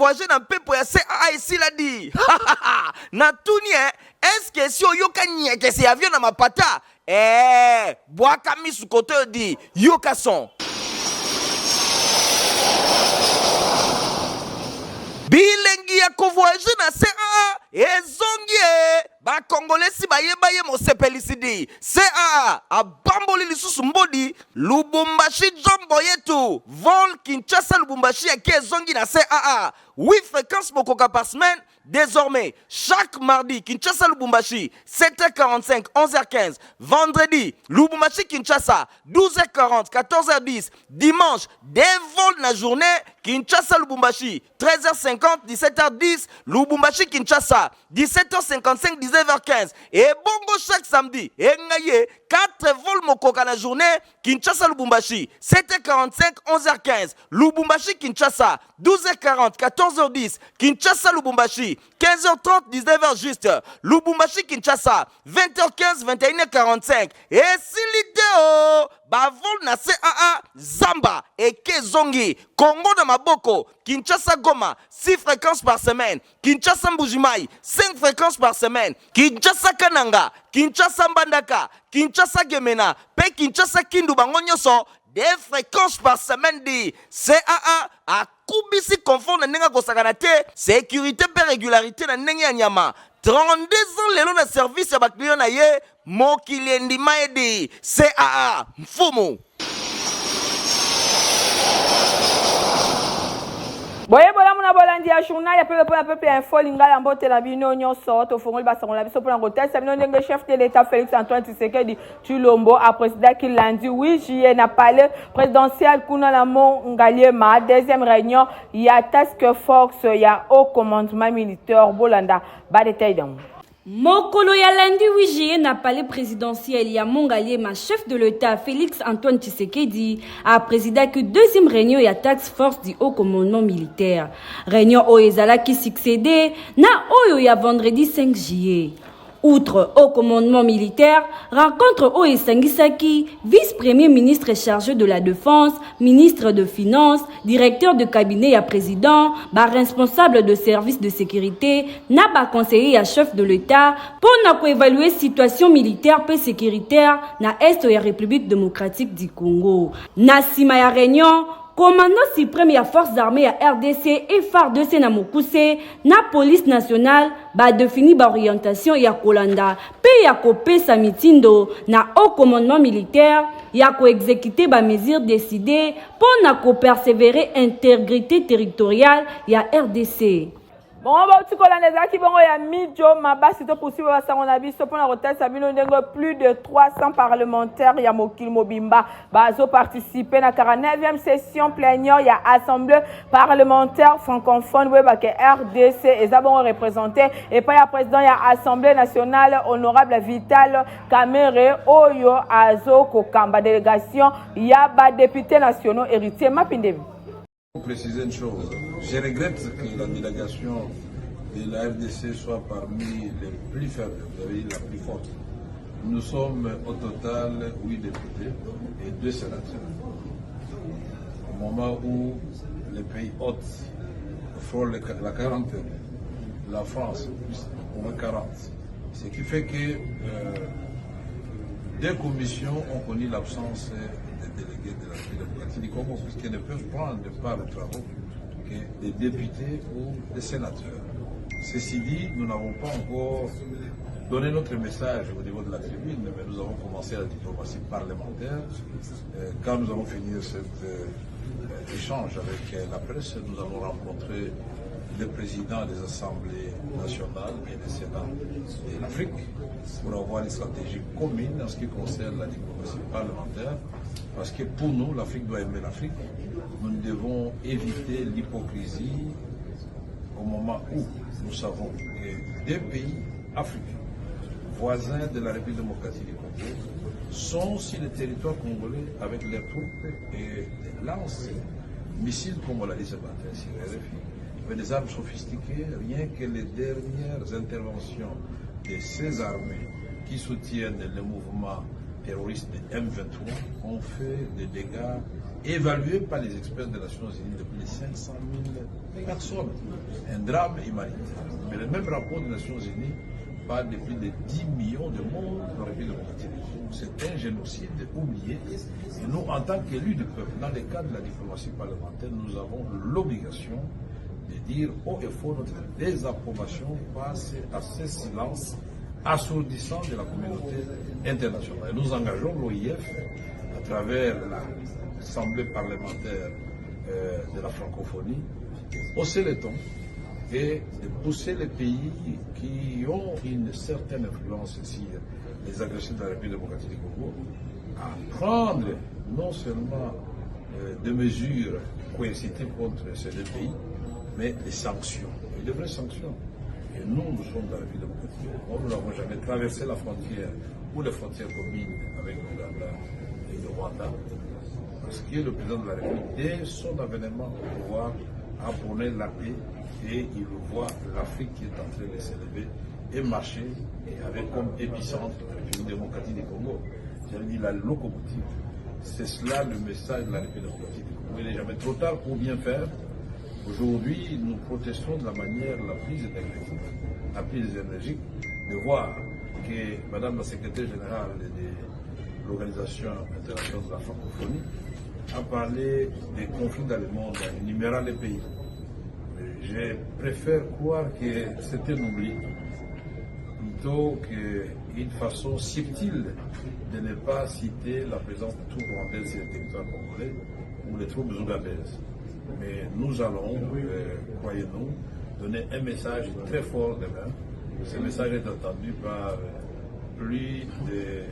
voyager dans pepo ya CAA ici l'a dit. Na tuni est-ce que si oyoka nyeke c'est avion na mapata boaka misu kote di yoka son. Bilengi ya kovoyager na CAA ezongi ba Congolais si bayeba ye mosepelisidi CAA abamboli lisusu mbodi Lubumbashi jombo yetu vol Kinshasa Lubumbashi ya ezongi na CAA 8 fréquences mokoka par semaine. Désormais, chaque mardi, Kinshasa Lubumbashi, 7h45, 11h15. Vendredi, Lubumbashi Kinshasa, 12h40, 14h10. Dimanche, des vols la journée, Kinshasa Lubumbashi, 13h50, 17h10. Lubumbashi Kinshasa, 17h55, 19h15. Et bongo chaque samedi, et 4 vols mokoka la journée, Kinshasa Lubumbashi, 7h45, 11h15. Lubumbashi Kinshasa, 12h40, 14h10. Kinshasa Lubumbashi, 15h30, 19h juste. Lubumbashi Kinshasa, 20h15, 21h45. Et si l'idée bavol na CAA Zamba et Kezongi, Congo de Maboko, Kinshasa Goma, 6 fréquences par semaine. Kinshasa Mbujimai, 5 fréquences par semaine. Kinshasa Kananga, Kinshasa Mbandaka, Kinshasa Gemena, Pe Kinshasa Kindu Bangonyoso, des fréquences par semaine dit CAA a kubisi confort na nenga kosakanate sécurité pe régularité na nenga nyama 32 ans lelo na service ya bakliyo na ye mokili ndima edi CAA mfumu. Boye bola muna bolandi ya journal ya peuple info lingala mbote la bino nyonso to fongoli basangona biso pona kotel sabino ndenge chef de l'état Félix Antoine Tshisekedi Tshilombo a président qui lundi 8 juillet na palais présidentiel kuna la Mongaliema deuxième réunion ya task force ya haut commandement militaire bolanda ba détail dans Mokolo ya lundi 8 juillet na palais présidentiel ya Mongaliema, chef de l'État Félix Antoine Tshisekedi a présidé que deuxième réunion ya task force du haut commandement militaire. Réunion Oezala qui succédait na Oyo ya vendredi 5 juillet. Outre au commandement militaire, rencontre Oesangisaki, vice-premier ministre chargé de la défense, ministre de finances, directeur de cabinet à président, responsable de service de sécurité, n'a conseiller à chef de l'État pour évaluer situation militaire et sécuritaire na Est de la République démocratique du Congo. Na sima ya réunion, commandant suprême ya forces armées ya RDC et FARDC na Mokuse, na police nationale, défini orientation ya Kolanda, pe ya kopesa mitindo na haut commandement militaire, ya ko exécuter mesures décidées pour na persévérer intégrité territoriale ya RDC. Bon, tu connais les qui vont ya midjo mabasi to poursuivre ba sangona biso pona hotel sabino ndengo plus de 300 parlementaires ya mokil mobimba bazo participer na 49e session plénière ya assemblée parlementaire francophone weba ke RDC et zabon représenté et pas ya président ya assemblée nationale honorable Vital Kamerhe oyo azo kokamba délégation ya ba députés nationaux héritiers mapindemi. Pour préciser une chose, je regrette que la délégation de la RDC soit parmi les plus faibles, vous avez dit la plus forte. Nous sommes au total 8 députés et 2 sénateurs. Au moment où les pays hôtes frôlent la quarantaine, la France au moins 40. Ce qui fait que des commissions ont connu l'absence des délégués de la République démocratique du Congo, puisqu'ils ne peuvent prendre part aux travaux que des députés ou des sénateurs. Ceci dit, nous n'avons pas encore donné notre message au niveau de la tribune, mais nous avons commencé la diplomatie parlementaire. Quand nous allons finir cet échange avec la presse, nous allons rencontrer les présidents des assemblées nationales et des sénats de l'Afrique pour avoir une stratégie commune en ce qui concerne la diplomatie parlementaire. Parce que pour nous, l'Afrique doit aimer l'Afrique. Nous devons éviter l'hypocrisie au moment où nous savons que des pays africains, voisins de la République démocratique du Congo, sont sur le territoire congolais avec leurs troupes et des lances missiles, comme on l'a dit ce matin, sur RFI, avec des armes sophistiquées, rien que les dernières interventions de ces armées qui soutiennent le mouvement terroristes de M23 ont fait des dégâts évalué par les experts des Nations Unies de plus de 500 000 personnes. Un drame humanitaire. Mais le même rapport des Nations Unies parle de plus de 10 millions de morts dans la République démocratique du Congo. C'est un génocide oublié. Et nous, en tant qu'élus du peuple, dans le cadre de la diplomatie parlementaire, nous avons l'obligation de dire haut et fort notre désapprobation face à ce silence assourdissant de la communauté internationale. Et nous engageons l'OIF à travers l'Assemblée parlementaire de la francophonie, hausser le ton et de pousser les pays qui ont une certaine influence sur les agressions de la République démocratique du Congo à prendre non seulement des mesures coercitives contre ces deux pays, mais des sanctions, et de vraies sanctions. Et nous, nous sommes dans la République démocratique du Congo, nous n'avons jamais traversé la frontière ou les frontières communes avec l'Ouganda et le Rwanda, parce que le président de la République, dès son avènement au pouvoir, a prôné la paix et il voit l'Afrique qui est en train de s'élever et marcher et avec comme épicentre la République démocratique du Congo. J'avais dit la locomotive. C'est cela le message de la République démocratique du Congo. Il n'est jamais trop tard pour bien faire. Aujourd'hui, nous protestons de la manière la plus énergique, de voir que Madame la secrétaire générale de l'Organisation internationale de la francophonie a parlé des conflits dans le monde en énumérant les pays. Je préfère croire que c'est un oubli plutôt qu'une façon subtile de ne pas citer la présence de troupes rwandaises sur le territoire congolais ou les troupes ougandaises. Mais nous allons, croyez-nous, donner un message très fort demain. Ce message est entendu par plus de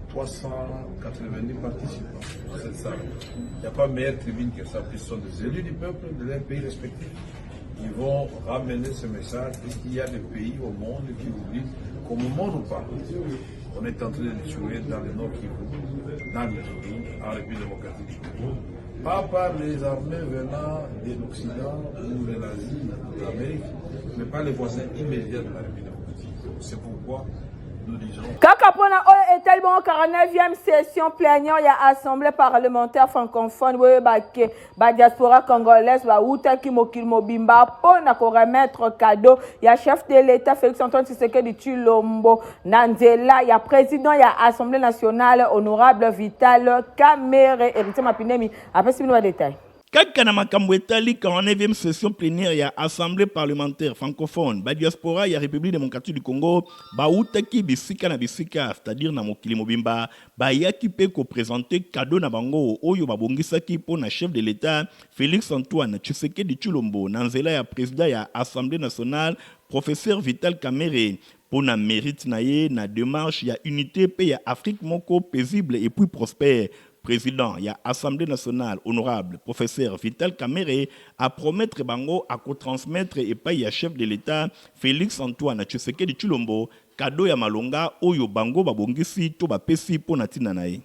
390 participants à cette salle. Il n'y a pas meilleure tribune que ça, puisque ce sont des élus du peuple de leurs pays respectifs. Ils vont ramener ce message, puisqu'il y a des pays au monde qui oublient qu'au moment où nous parlons, on est en train de tuer dans le Nord Kivu, dans l'Ituri, en République démocratique du Congo, pas par les armées venant de l'Occident ou de l'Asie, de l'Amérique, mais par les voisins immédiats de la République démocratique. C'est pourquoi nous disons... Kaka pona oyo etali bongo 49e session plénière ya assemblée parlementaire francophone boye bake ba diaspora congolaise ba utaki mokili mobimba pona ko remettre cadeau ya chef de l'état Félix Antoine Tshisekedi Tshilombo na nzela ya président ya assemblée nationale honorable Vital Kamerhe héritier Mapinemi apesi bino ba détail. Kaka na makambo etali 49e session plénière ya assemblée parlementaire francophone ba diaspora ya République démocratique du Congo ba utaki bisika na bisika, c'est-à-dire na mokili mobimba ba yaki pe ko présenter cadeau na bango oyo babongisaki po na chef de l'état Félix Antoine Tshisekedi Tshilombo na nzela ya président ya assemblée nationale professeur Vital Kamerhe pour na mérite na ye na démarche ya unité pe ya Afrique moko paisible et puis prospère. Président ya Assemblée nationale honorable professeur Vital Kamerhe a promettre bango à co-transmettre et pas ya chef de l'état Félix Antoine Tshisekedi Tshilombo cadeau ya malonga oyo bango babongisi to bapesi po na tina na ye.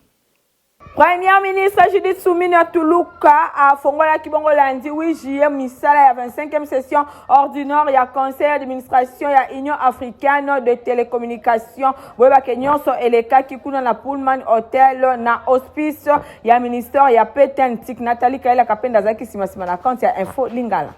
Premier ministre Judith Suminwa Tuluka a fongola kibongo lundi 8 juillet misala ya 25e session ordinaire ya conseil d'administration ya Union africaine de télécommunications boba kenyonso eleka kikuna na Pullman Hotel na hospice ya ministère ya Petentik Nathalie Kaila kapenda zaki simasima na compte ya Info Lingala.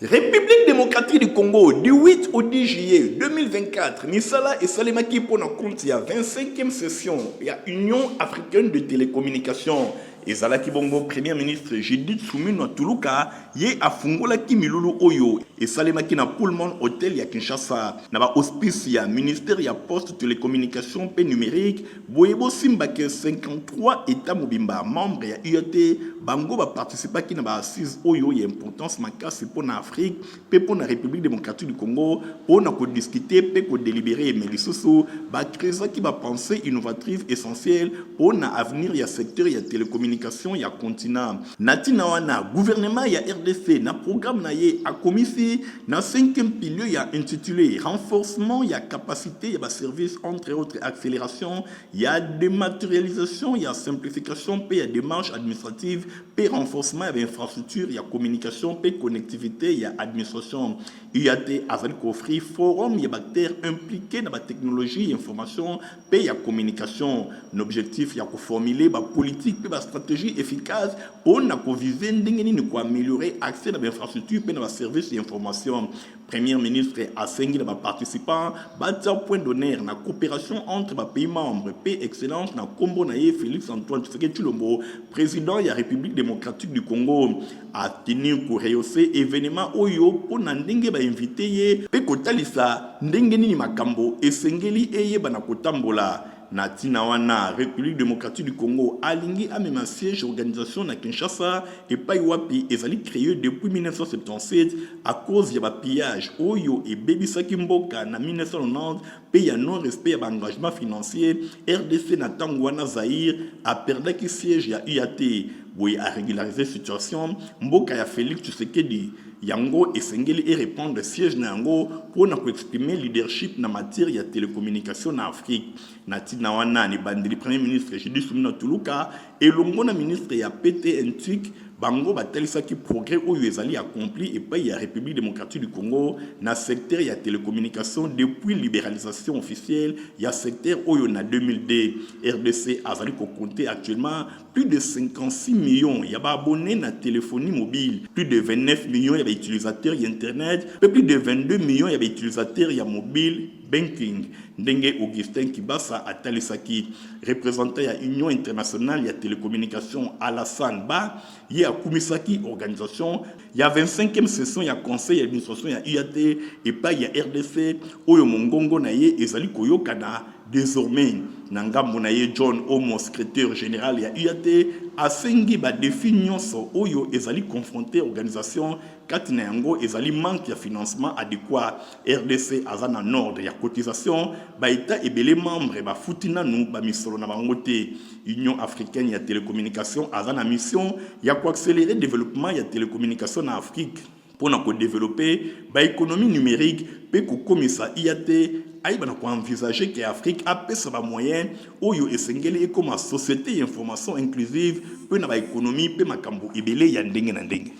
République démocratique du Congo, du 8 au 10 juillet 2024, Nisala et Salemaki pour notre compte, il y a 25e session, il y a Union africaine de télécommunications. Et Zalaki Bongo, Premier ministre Judith Suminwa Tuluka, ye a fungola ki milulu oyo. Et Salemaki na Pullman Hotel ya Kinshasa. Na ba hospice ya ministère ya poste télécommunication pe numérique. Boyebo Simbake 53 États mobimba membres ya UAT. Bango ba participa ki na ba assise oyo ya importance makasi pour na Afrique. Pe pour na République démocratique du Congo. Pour na ko discuter pe ko délibérer. Mais lisusu ba créer ki ba pensée innovatrice essentielle pour na avenir ya secteur ya télécommunication télécommunication ya continent. Natina wana gouvernement ya RDC na programme na ye a commissi na 5e pilier ya intitulé renforcement ya capacité ya service entre autres accélération ya dématérialisation ya simplification pe ya démarche administrative pe renforcement ya infrastructure ya communication pe connectivité ya administration. UAT avec offrir forum ya acteurs impliqués dans la technologie information pe ya communication. L'objectif ya formuler ba politique pe ba stratégie efficace pour na ko viser ndengeni ni ko améliorer accès à l'infrastructure pe na service d'information. Premier ministre a sengi na participants bâtir point d'honneur na coopération entre les pays membres pe excellence na kombo na ye Félix Antoine Tshisekedi Tshilombo président de la République démocratique du Congo a tenu pour rehausser événement oyo pour na ndenge ba invité ye pe kotalisa ndenge nini makambo esengeli eye bana kotambola. Natina wana République démocratique du Congo alingi a même siège organisation na Kinshasa et Paiwapi ezali créé depuis 1977 à cause ya ba pillage oyo et bebisaki mboka na 1990 pe ya non respect ya ba engagement financier. RDC na tango wana Zaïre a perdu siège ya UAT boy a régulariser situation mboka ya Félix Tshisekedi yango esengeli et répondre siège na yango pour na exprimer leadership na matière ya télécommunication na Afrique. Natina wana ni bandeli premier ministre Judith Suminwa Tuluka et longo na ministre ya PTNTIC bango batelisaki progrès oyo ezali accompli et pays ya République démocratique du Congo na secteur ya télécommunication depuis libéralisation officielle ya secteur oyo na 2002. RDC azali ko compter actuellement plus de 56 millions ya ba abonnés na téléphonie mobile, plus de 29 millions ya ba utilisateurs ya internet, plus de 22 millions ya ba utilisateurs ya mobile banking. Ndenge Augustin Kibasa atalisaki représentant ya Union internationale ya télécommunication Alassane Ba ya kumisaki organisation ya 25e session ya conseil d'administration ya UAT et pas ya RDC oyo mongongo na ye ezali koyokana désormais ngambo na ye John Omo secrétaire général ya UAT asengi ba défi nyonso oyo ezali confronté organisation kati na yango ezali manque ya financement adéquat. RDC azana ordre ya cotisation ba état ebele membre ba futina nu ba misolo na bango te. Union africaine ya télécommunication azana mission ya ko accélérer développement ya télécommunication na Afrique pour na ko développer ba économie numérique pe ko komisa IAT aïba na ko envisager que Afrique a pesa ba moyen oyo esengeli comme société d'information inclusive pe na ba économie pe makambo ebele ya ndenge na ndenge.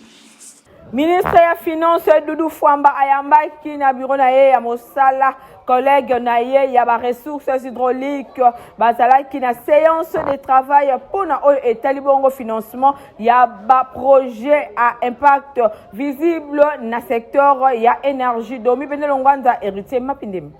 Ministre ya Finance Doudou Fwamba ayambaki na bureau na ye ya mosala collègue na ye ya ba ressources hydrauliques bazalaki na séance de travail pour na oyo etali bongo financement ya ba projet à impact visible na secteur ya énergie domi pende longwanza héritier Mapindem.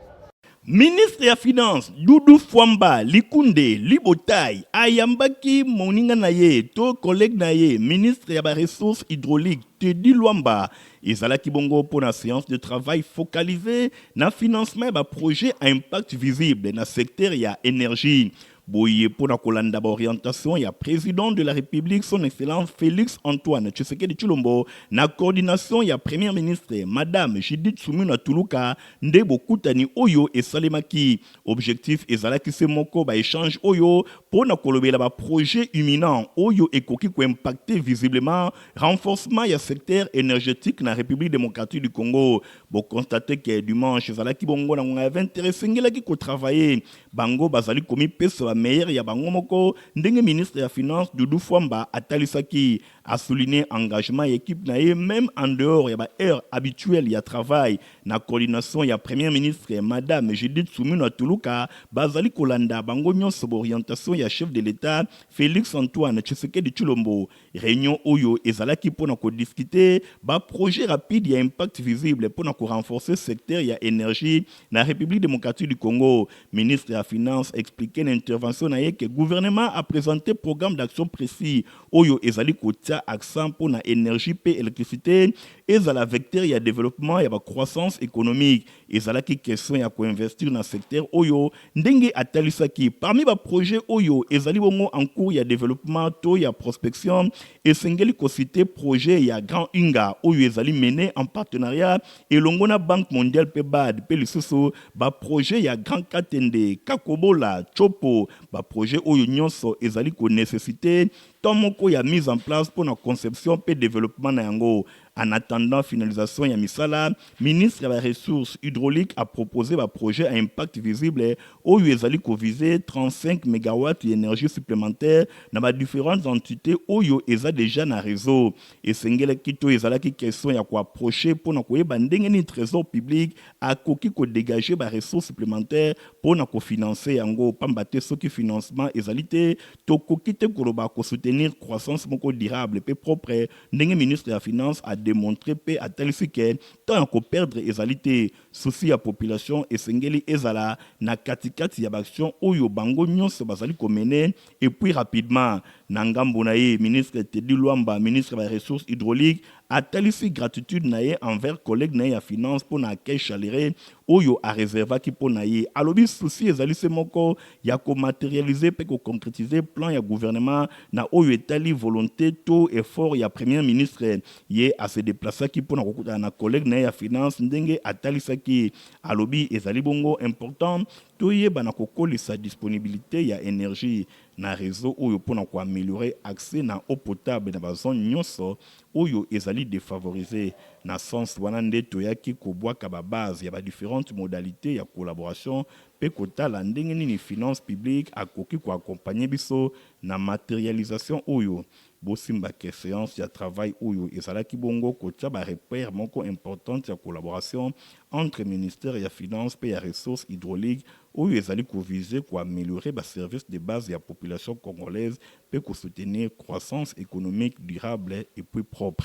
Ministre ya Finance Doudou Fwamba Likunde Libotai ayambaki moninga na ye to collègue na ye ministre ya ba ressources hydrauliques Teddy Luamba ezalaki bongo pour la séance de travail focalisée na financement ba projet à impact visible na secteur ya énergie. Boye pour la kolanda orientation ya président de la République son excellence Félix Antoine Tshisekedi Tshilombo na coordination ya premier ministre madame Judith Suminwa Tuluka nde bokutani oyo esalemaki. Objectif ezalaki se moko ba échange oyo pour na kolobela ba projet imminent oyo ekoki ko impacter visiblement renforcement ya secteur énergétique na République démocratique du Congo. Bo constater que dimanche ezalaki bongo na ngonga 20 sengelaki ko travailler bango bazali komi pesa meilleur ya bango moko ndenge ministre ya finance Doudou Fwamba atalisaki a souligné engagement équipe na ye même en dehors ya ba heure habituelle ya travail na coordination ya premier ministre madame Judith Suminwa Tuluka bazali kolanda bango nyonso orientation ya chef de l'état Félix Antoine Tshisekedi Tshilombo. Réunion oyo ezalaki pona ko discuter ba projet rapide ya impact visible pona ko renforcer secteur ya énergie na République démocratique du Congo. Ministre ya finance expliquait l'intervention na ye que gouvernement a présenté programme d'action précis oyo ezali kotia accent pour na énergie pe électricité ezala vecteur ya développement ya ba croissance économique ezalaki question ya ko investir na secteur oyo ndenge atalisaki parmi ba projet oyo ezali bongo en cours ya développement to ya prospection esengeli ko citer projet ya Grand Inga oyo ezali mené en partenariat elongo na Banque mondiale pe BAD pe lisusu ba projet ya Grand Katende Kakobola Chopo projet oyo nyonso ezali ko nécessité tant moko ya mise en place pour la conception et développement na yango. En attendant finalisation ya misala, ministre des ressources hydrauliques a proposé un projet à impact visible oyo ezali ko viser 35 MW d'énergie supplémentaire dans différentes entités oyo eza déjà na réseau. Et sengele kito ezalaki question ya ko approcher pour na koyeba ndenge ni trésor public a koki ko dégager ba ressources supplémentaires pour na ko financer yango pamba te soki financement ezalité to koki te koloba ko soutenir croissance moko durable pe propre ndenge ministre de la finance a démontré pe atalisi ke tant ko perdre ezalité souci ya population esengeli ezala na katikati ya action oyo bango nyonso bazali ko mener et puis rapidement na ngambo na ye ministre Teddy Luamba ministre des ressources hydrauliques atalisi gratitude na ye envers collègue na ye ya finance pour na accueil chaleureux oyo a réserva ki pour na ye alobi souci ezali se moko ya ko matérialiser pe ko concrétiser plan ya gouvernement na oyo etali volonté to effort ya premier ministre ye a se déplacer ki pour na kokuta na collègue na ye ya finance ndenge atalisa ki alobi ezali bongo important to ye bana kokolisa disponibilité ya énergie na réseau oyo pour na ko améliorer accès na eau potable na ba zone nyonso oyo ezali défavorisé na sens wana nde toyaki kobwaka ba base ya ba différentes modalités ya collaboration pe kotala ndenge nini finance publique akoki ko accompagner biso na matérialisation oyo bosimba ke séance ya travail oyo ezalaki bongo kotia ba repère moko importante ya collaboration entre ministère ya finance pe ya ressources hydrauliques oyo ezali ko viser ko améliorer ba service de base ya population congolaise pe ko soutenir croissance économique durable et puis propre.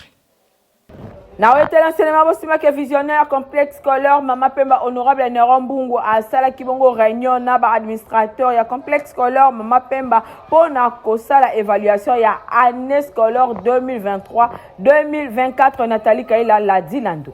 Na wete l'enseignement bosima ke visionnaire complexe scolaire Mama Pemba honorable Nerombungu a sala kibongo réunion na ba administrateur ya complexe scolaire Mama Pemba pona ko sala évaluation ya année scolaire 2023-2024 Nathalie Kaila la Dinando.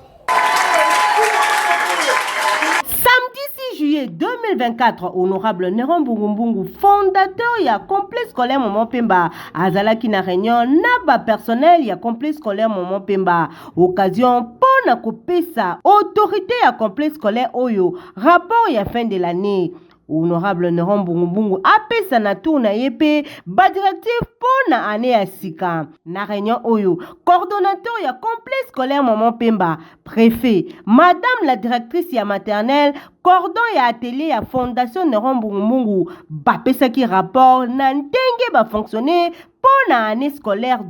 Samedi 6 juillet 2024, honorable Néron Mbungu, fondateur ya complexe scolaire Maman Pemba, azalaki na réunion na personnel ya complexe scolaire Maman Pemba. Occasion pona kopesa autorité ya complexe scolaire oyo rapport ya fin de l'année. Honorable Néron Mbungu apesa na tour na yepe ba directive pona année ya sika. Na réunion oyo, coordonnateur ya complexe scolaire Maman Pemba, préfet, madame la directrice ya maternelle, cordon ya atelier ya fondation Néron Mbungu, bapesa ki rapport na ndenge ba fonctionner pour l'année scolaire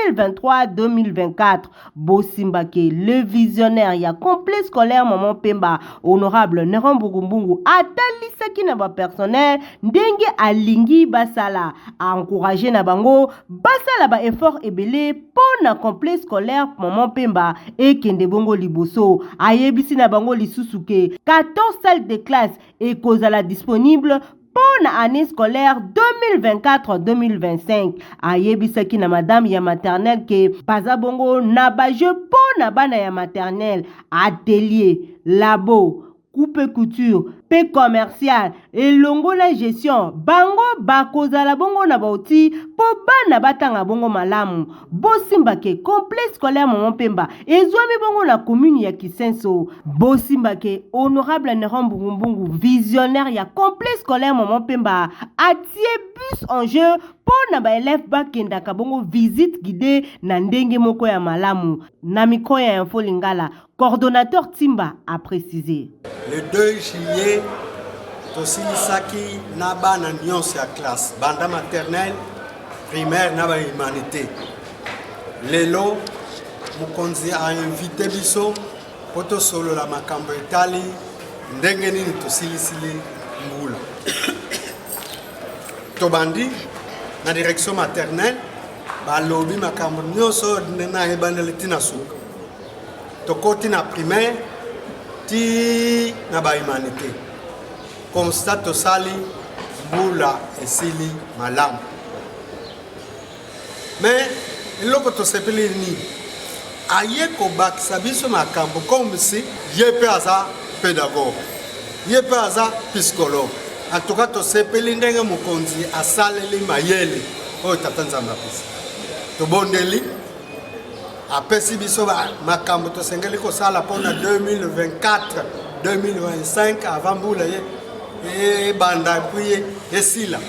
2023-2024. Bosimbake, le visionnaire ya complexe scolaire Maman Pemba, honorable Néron Mbungu, atalisa ki na ba personnel ndenge alingi basala, a encouragé na bango basala ba effort ebele pour na complexe scolaire Maman Pemba et kende bongo liboso. Ayebisi na bango lisusuke 14 salles de classe et kozala disponible pour l'année scolaire 2024-2025. Ayebisaki na madame ya maternelle ke bazabongo na baje pour na bana ya maternelle, atelier, labo, coupe couture, paix commercial et longo la gestion bango bakozala bongo na bauti po bana batanga bongo malamu. Bosimbake complexe scolaire Maman Pemba ezwami bongo na commune ya Kisenso. Bosimbake honorable Néron Mbungu visionnaire ya complexe scolaire Maman Pemba atie bus en jeu pour na ba élève bakendaka bongo visite guidée na ndenge moko ya malamu. Na micro ya Info Lingala, coordonnateur Timba a précisé. Le 2 juillet, tosilisaki na bana nyonso ya classe, banda maternelle, primaire na ba humanité. Lelo, mukonzi a invité biso poto solo la makambo etali ndenge nini tosilisili mbula. Tobandi na direction maternelle balobi makambo nyonso na ebandeli tina suka. Tokoti na primaire ti na ba humanité. Constat tosali mbula esili malamu. Mais eloko tosepeli ni aye ko bakisa biso makambo comme si yepe aza pédagogue. Yepe aza psychologue. En tout cas tosepeli ndenge mokonzi asaleli mayele oyo tata nzambe apesi. Tobondeli apesi biso makambo tosengeli kosala mpona 2024 2025 avant mbula ye banda puis esila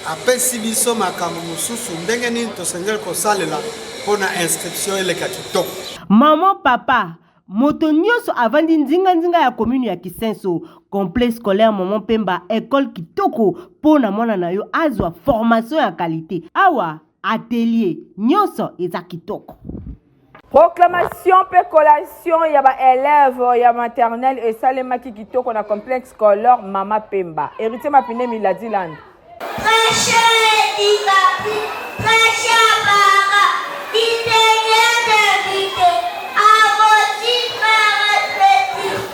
apesi biso makambo mosusu ndenge nini tosengeli kosalela mpona inscription eleka kitoko. Maman papa moto nyonso avandi nzinga ya commune ya Kisenso complexe scolaire Maman Pemba école kitoko pona mwana na yo azwa formation ya qualité awa atelier nyonso eza kitoko. Proclamation pe collation ya ba élève ya maternelle et salemaki kitoko na complexe scolaire Maman Pemba. Héritier Mapine Miladiland. Très cher Isapi, très cher Bara, distingué d'invité, à vos différents respectifs.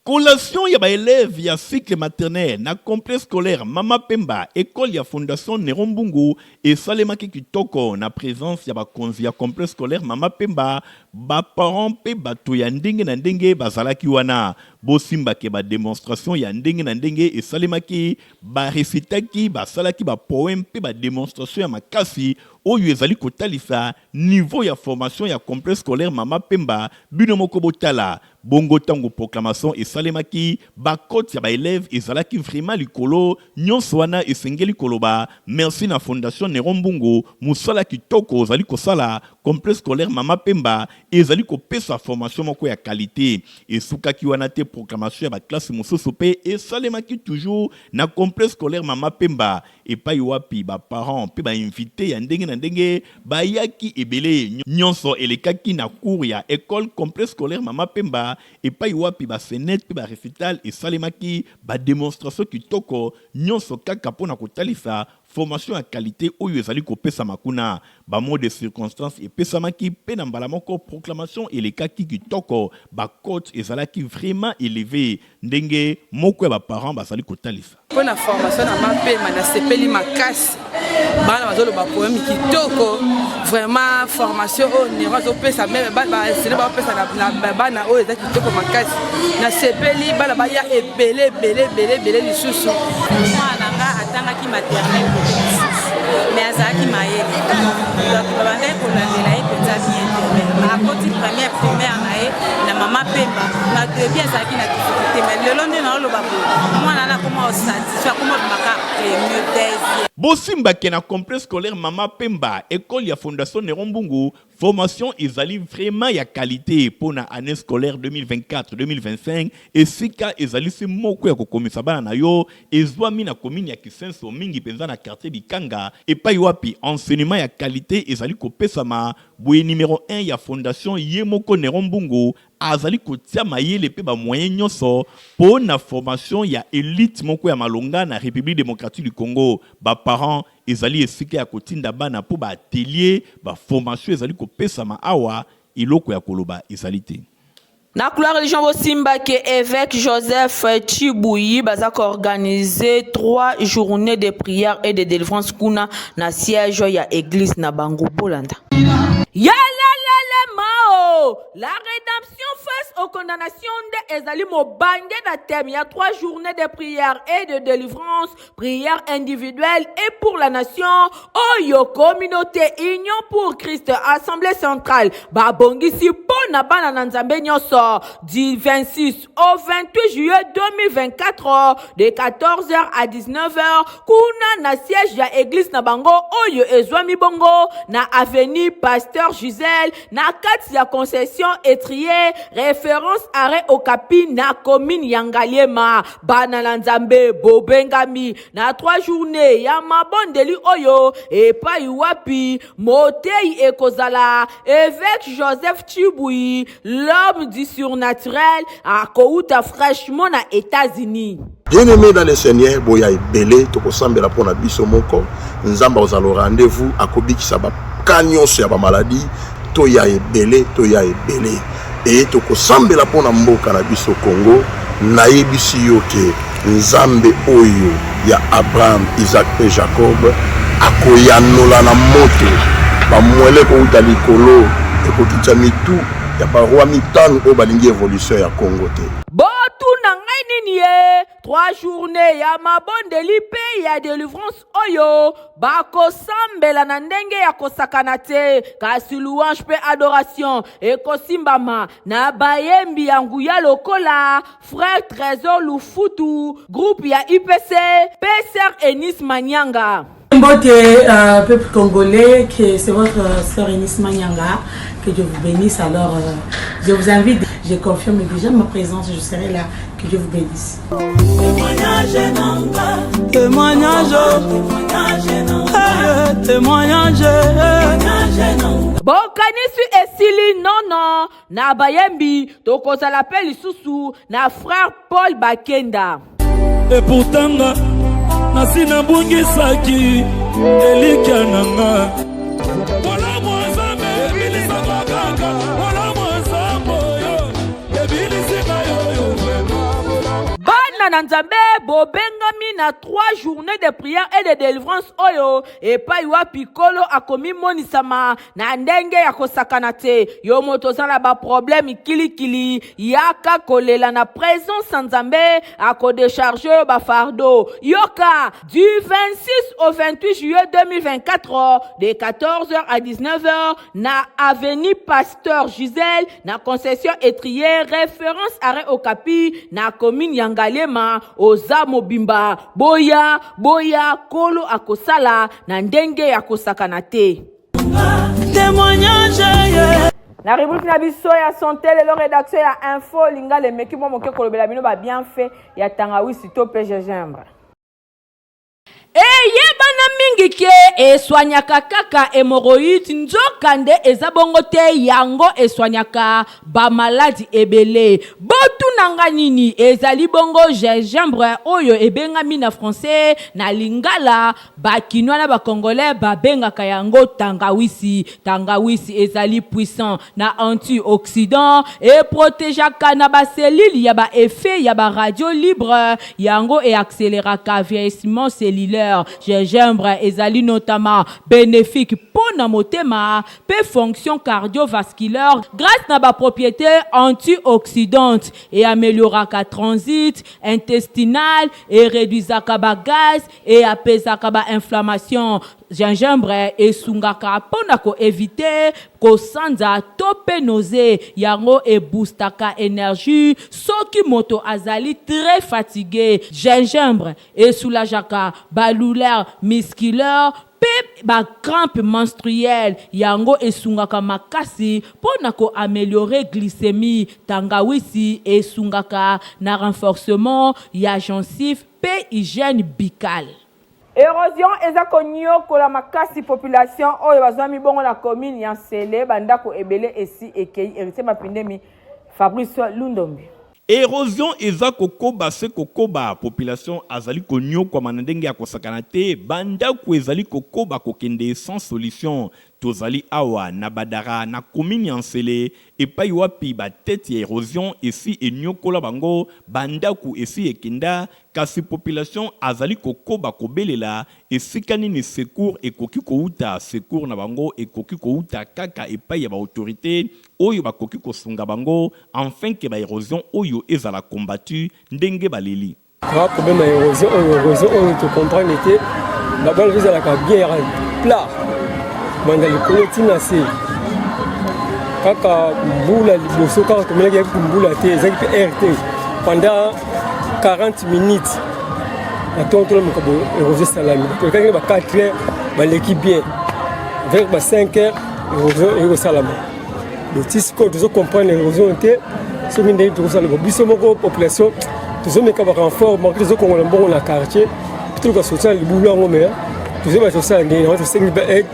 Collation ya ba élève ya cycle maternel na complexe scolaire Maman Pemba école ya fondation Nerombungu et salemaki kitoko na présence ya ba konzi ya complexe scolaire Maman Pemba ba parents pe bato ya ndenge na ndenge bazalaki wana bosimba ke ba démonstration ya ndenge na ndenge et salemaki ba recitaki ba salaki ba poème pe ba démonstration ya makasi oyo ezali kotalisa niveau ya formation ya complexe scolaire Maman Pemba bino moko botala bongo tango proclamation et salemaki ba cote ya ba élève ezalaki vraiment likolo nyonso wana esengeli koloba merci na fondation Nerombungu musala kitoko zali kosala complexe scolaire Maman Pemba ezali kopesa formation moko ya qualité esukaki wana te proclamation ya ba classe mosusu pe esalemaki toujours na complexe scolaire Maman Pemba epai wapi ba parents pe ba invité ya ndenge na ndenge bayaki ebele nyonso elekaki na cours ya école complexe scolaire Maman Pemba epai wapi ba fenêtre pe ba recital esalemaki ba démonstration kitoko nyonso kaka pona kotalisa formation à qualité oyo ezali kopesa makuna ba mot de circonstance epesamaki pe na mbala moko proclamation elekaki kitoko ba cote ezalaki vraiment élevé ndenge moko ya ba parents bazali kotalisa pona formation na mapema na sepeli makasi bana bazolo ba poème kitoko vraiment formation o ne razo pesa même ba sele ba pesa na bana o ezaki kitoko makasi na sepeli bana ba ya ebele lisusu mwana nga atangaki maternelle mais azalaki mayele donc babandaki kolandela ye mpenza bien te akoti première primaire na ye na Maman Pemba madebie azalaki na difficulté mais lelo nde naoloba boye mwana na koma osatisfait akoma obimaka mieux deuxième bosimbaki na complexe scolaire Maman Pemba école ya fondation Nerombungu formation ezali vraiment ya qualité pour na année scolaire 2024-2025 et sika ezali se moko ya kokomisa bana na yo ezwami na commune ya Kisenso mingi penza na quartier Bikanga et pai wapi enseignement ya qualité ezali kopesama boye numéro 1 ya fondation Yemoko Nerombungu azali kotia mayele pe ba moyen nyonso pour na formation ya élite moko ya malonga na République démocratique du Congo ba parents ezali esika ya kotinda bana po ba atelier ba formation ezali kopesama awa iloko ya koloba ezali te. Na couleur religion bosimba que évêque Joseph Chibuyi bazako organiser 3 journées de prière et de délivrance kuna na siège ya église na Bango Bolanda. Ya la mao, la rédemption face aux condamnations de Ezali Mobangé na thème. Il y a 3 journées de prière et de délivrance, prière individuelle et pour la nation. Oyo communauté Union pour Christ, Assemblée centrale. Babongi si bona bana nanzambe nyonso du 26 au 28 juillet 2024 de 14h à 19h. Kuna na siège ya église na bango oyo ezwami bongo na avenue Pasteur Gisèle na kati ya concession étrier référence arrêt Okapi na commune Yangaliema bana na nzambe bobengami na 3 journées ya mabondeli oyo epai wapi motei ekozala évêque Joseph Chibuyi l'homme du surnaturel akouta fraîchement na États-Unis. Bien-aimé dans le Seigneur, boya ebele tokosambela pona biso moko nzamba ozalo rendez-vous akobikisa ba kanyonso ya ba maladie toya ebele et tokosambela pona mboka na biso Congo nayebisi yo ke nzambe oyo ya Abraham, Isaac et Jacob akoyanola na moto bamwele ko utali kolo ekokitya mitu ya baroi mitano o balingi évolution ya Congo te. Botu na ngai Nini 3 journées ya mabondeli pe ya délivrance oyo bakosambela na ndenge ya kosakana te kasi louange pe adoration ekosimbama na bayembi ya nguya lokola frère Trésor Lufutu groupe ya IPC pe sœur Enis Manyanga. Mbote peuple congolais, que c'est votre sœur Enis Manyanga, que Dieu vous bénisse. Alors je vous invite, je confirme déjà ma présence, je serai là, que Dieu vous bénisse. Témoignage Bokanisu esili nono na bayembi tokozala pe lisusu na frère Paul Bakenda. Et pourtant nasina bungisaki elikia nanga wala mwazame bilisaka kaka wala mwazambo yo ebilisika yo bana na nzambe bobengami na 3 journées de prière et de délivrance oyo epai wa pikolo akomi monisama na ndenge ya kosakana te yo moto zala ba problème kilikili yaka kolela na présence nzambe akodécharger ba fardeau yoka du 26 au 28 juillet 2024 de 14h à 19h na avenue Pasteur Gisèle na concession étrier référence arrêt au capi na commune Yangalema oza mobimba boya kolo akosala na ndenge ya kosakana te. La rubrique na biso ya santé le rédaction ya info linga le meki mo moke kolobela bino ba bien fait ya tangawisi to pe gingembre. Yebana mingi ke eswanyaka kaka hémorroïde nzokande ezabongo te yango eswanyaka ba maladie ebele botu nanga nini ezali bongo gingembre oyo ebengami na français na lingala bakinwa na ba congolais babengaka yango tangawisi ezali puissant na antioxydant et protégeaka na ba cellule ya ba effet ya ba radio libre yango et accéléraka vieillissement cellulaire. Gingembre ezali notamment bénéfique pour na motema pe fonction cardiovasculaire grâce na ba propriété antioxydante et amélioraka transit intestinal et réduisaka ba gaz et apaisaka ba inflammation. Gingembre esungaka pona ko éviter ko sanza tope nausée yango e boostaka énergie soki moto azali très fatigué. Gingembre esoulajaka ba douleur musculaire pe ba crampe menstruelle yango esungaka makasi pona ko améliorer glycémie. Tangawisi esungaka na renforcement ya gencive pe hygiène buccale. Érosion eza konyo kola makasi population oyo bazwami bongo na commune ya Nsele bandako ebele esi ekei hérité mapindemi Fabrice Lundombi. Érosion eza kokoba se kokoba population azali konyo kwa manandenge ya kosakana te bandako ezali kokoba kokende sans solution. Tozali awa na badara na commune ya Nsele epai wapi ba tête ya érosion esi enyokola bango bandaku esi ekenda kasi population azali kokoba kobelela esikani ni secours ekoki kouta secours na bango ekoki kouta kaka epai ya ba autorité oyo bakoki kosunga bango enfin que ba érosion oyo ezala combattu ndenge baleli. Grand problème ya érosion oyo to comprendre que ba bal visa ka bien plat mandali kotina se kaka mbula liboso kaka tomelaki yaki mbula te ezaki pe RT pendant 40 minutes atontola mokabo érosion salami tokaki ba 4 heures baleki bien avec ba 5 heures érosion salama le tisco tozo comprendre érosion te soki ndenge tokosalama biso moko population tozomeka ba renfort moko tozokongola mbongo na quartier tuka sosala libulu yango me tozoba tosala ndenge na tosengi ba aide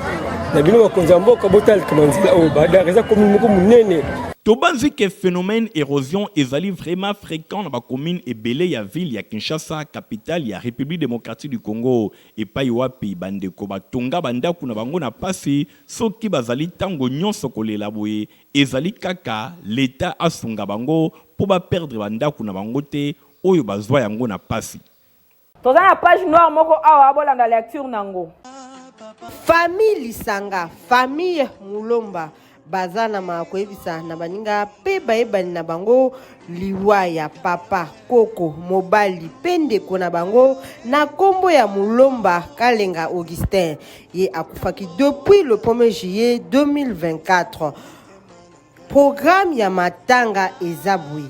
na bino bakonza mboka botal kamanzila o badar eza commune moko munene. Tobanzi que phénomène érosion ezali vraiment fréquent dans la commune ebele ya ville ya Kinshasa capitale ya République démocratique du Congo et pa wapi bandeko batonga bandaku na bango na pasi soki bazali tango nyonso kolela boye ezali kaka l'état asunga bango po ba perdre bandaku na bango te oyo bazwa yango na pasi. Toza na page noire moko awa abola na lecture nango. Famille Lisanga, famille Mulomba, baza na makoyebisa na baninga pe bayebani na bango liwa ya papa koko mobali pe ndeko na bango na kombo ya Mulomba Kalenga Augustin ye akufaki depuis le 1er juillet 2024. Programme ya matanga ezabui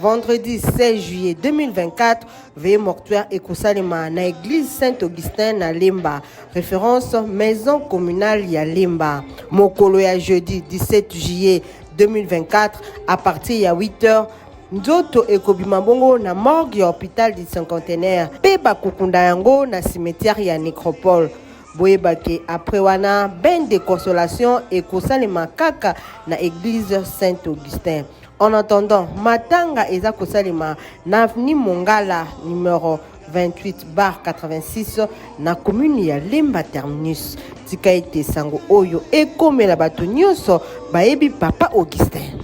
vendredi 16 juillet 2024, veillée mortuaire ekosalema na église Saint-Augustin na Lemba, référence maison communale ya Lemba. Mokolo ya jeudi 17 juillet 2024, à partir ya 8h, nzoto ekobima bongo na morgue ya hôpital du cinquantenaire, pe bakukunda yango na cimetière ya nécropole. Boyebake après wana ben de consolation ekosalema kaka na église Saint-Augustin. En attendant, matanga eza kosalema na avenue Mongala numéro 28/86 na commune ya Lemba terminus. Tika ete sango oyo ekomela bato nyonso bayebi papa Augustin.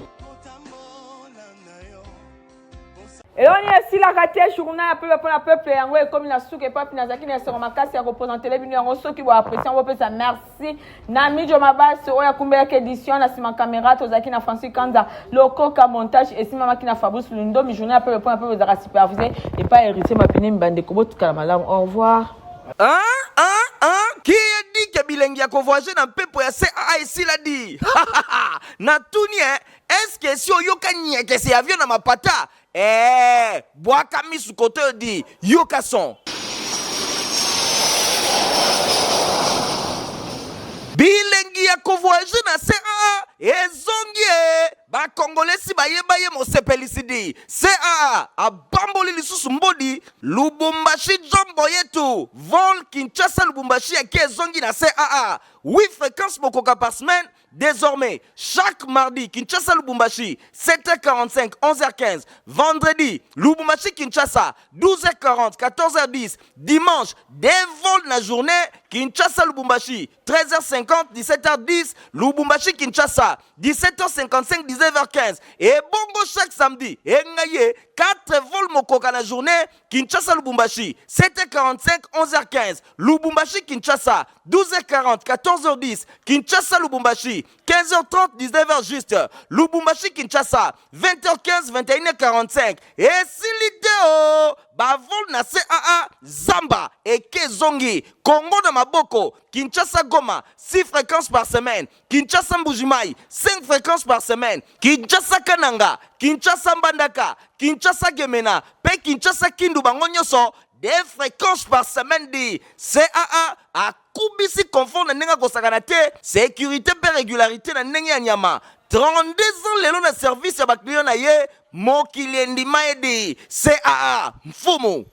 Et on est ici la raté journal pour le peuple et en comme la souke papi na zaki na sero makasi ya représenter les bino en qui va apprécier on peut ça merci na mijo mabasi oya kumbela ke édition na sima caméra to zaki na Francis Kanza loko ka montage et sima makina Fabrice Lundo mi journal pour le peuple za superviser et pas hériter ma pini mbande ko botuka malam au revoir. Qui a dit que bilengi ya voyager na pepo ya CAA ici l'a dit. Na tuni est-ce que si oyoka nyeke se avion na mapata boaka misu kote di yoka son. Bilengi ya voyager na CAA ezongie ba Congolais baye mosepelisidi CAA abamboli lisusu mbodi Lubumbashi jombo yetu vol Kinshasa Lubumbashi ya ezongi na CAA 8 fréquences mokoka par semaine. Désormais, chaque mardi, Kinshasa Lubumbashi, 7h45, 11h15. Vendredi, Lubumbashi Kinshasa, 12h40, 14h10. Dimanche, des vols la journée, Kinshasa Lubumbashi, 13h50, 17h10. Lubumbashi Kinshasa, 17h55, 19h15. Et bongo chaque samedi, et ngaye, 4 vols mokoka la journée, Kinshasa Lubumbashi, 7h45, 11h15. Lubumbashi Kinshasa, 12h40, 14h10. Kinshasa Lubumbashi, 15h30, 19h juste. Lubumbashi Kinshasa, 20h15, 21h45. Et si l'idée, bavol na CAA, Zamba et Kezongi, Congo de Maboko, Kinshasa Goma, 6 fréquences par semaine. Kinshasa Mbujimai, 5 fréquences par semaine. Kinshasa Kananga, Kinshasa Mbandaka, Kinshasa Gemena, Pe Kinshasa Kindu Bangonyoso, des fréquences par semaine dit CAA a kubisi confort na nenga kosakanate sécurité pe régularité na nenga nyama 32 ans lelo na service ya bakliyo na ye mokili ndima edi CAA mfumu